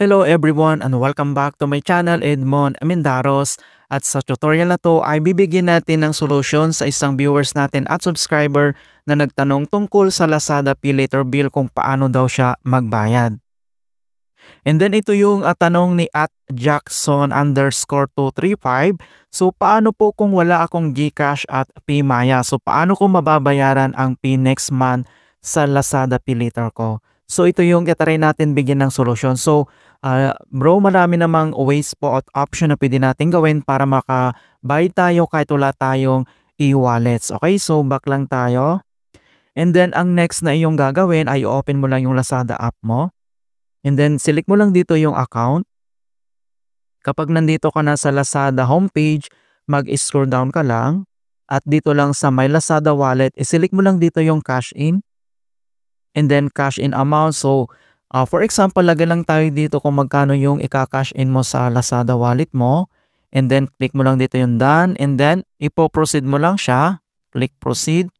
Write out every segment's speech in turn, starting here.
Hello everyone and welcome back to my channel Edmond Amendaros. At sa tutorial na to ay bibigyan natin ng solusyon sa isang viewers natin at subscriber na nagtanong tungkol sa Lazada Pay Later Bill kung paano daw siya magbayad. And then ito yung tanong ni @Jackson_235. So paano po kung wala akong GCash at PayMaya? So paano ko mababayaran ang Pay next month sa Lazada Pay Later ko? So ito yung try natin bigyan ng solusyon. So bro, marami namang ways po at option na pwede natin gawin para makabayad tayo kahit wala tayong e-wallets. Okay, so back lang tayo. And then ang next na iyong gagawin ay open mo lang yung Lazada app mo. And then select mo lang dito yung account. Kapag nandito ka na sa Lazada homepage, mag-scroll down ka lang. At dito lang sa My Lazada Wallet, select mo lang dito yung cash in. And then cash in amount. So for example, lagay lang tayo dito kung magkano yung ika-cash in mo sa Lazada wallet mo. And then click mo lang dito yung done. And then ipo-proceed mo lang siya. Click proceed.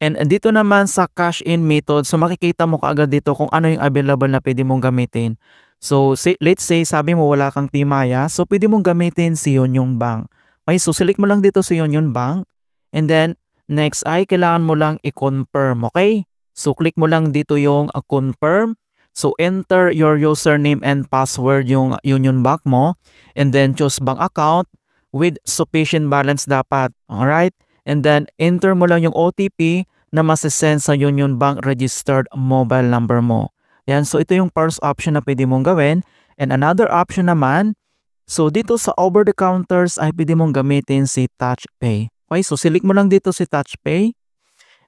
And dito naman sa cash in method, so makikita mo kaagad dito kung ano yung available na pwede mong gamitin. So let's say sabi mo wala kang PayMaya, so pwede mong gamitin si Union Bank. Okay, so select mo lang dito si Union Bank. And then next ay kailangan mo lang i-confirm, okay? So click mo lang dito yung confirm. So enter your username and password yung Union Bank mo. And then choose bank account with sufficient balance dapat. Alright? And then enter mo lang yung OTP na masisend sa Union Bank registered mobile number mo. Yan, so ito yung first option na pwede mong gawin. And another option naman, so dito sa over the counters ay pwede mong gamitin si TouchPay. Okay, so select mo lang dito si TouchPay.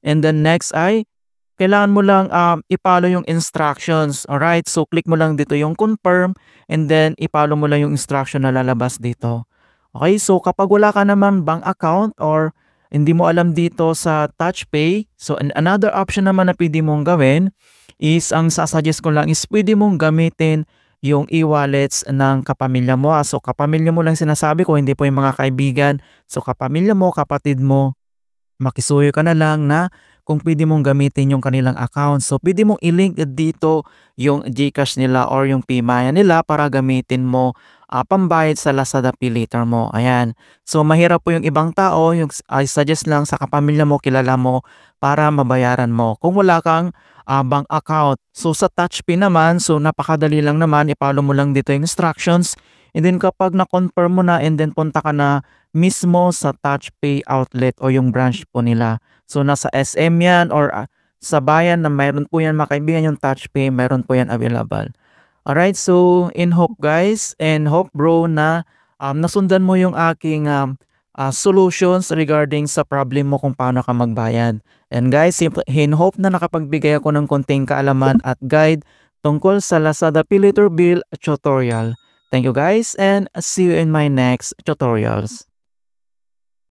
And then next ay kailangan mo lang i-follow yung instructions. Alright, so click mo lang dito yung confirm and then i-follow mo lang yung instruction na lalabas dito. Okay, so kapag wala ka naman bank account or hindi mo alam dito sa TouchPay, so another option naman na pwede mong gawin is ang sasuggest ko lang is pwede mong gamitin yung e-wallets ng kapamilya mo. So kapamilya mo lang sinasabi ko, hindi po yung mga kaibigan. So kapamilya mo, kapatid mo, makisuyo ka na lang na kung pwede mong gamitin yung kanilang account. So pwede mong i-link dito yung GCash nila or yung PayMaya nila para gamitin mo pambayad sa Lazada Pay Later mo. Ayan. So mahirap po yung ibang tao, yung I suggest lang sa kapamilya mo, kilala mo para mabayaran mo. Kung wala kang bank account. So sa TouchPay naman, so napakadali lang naman, i-follow mo lang dito yung instructions. And then kapag na-confirm mo na and then punta ka na mismo sa TouchPay outlet o yung branch po nila. So nasa SM yan or sa bayan na mayroon po yan mga kaibigan yung TouchPay, mayroon po yan available. Alright, so in hope guys and hope bro na nasundan mo yung aking solutions regarding sa problem mo kung paano ka magbayad. And guys, in hope na nakapagbigay ako ng konting kaalaman at guide tungkol sa Lazada Pay Later Bill tutorial. Thank you guys and see you in my next tutorials.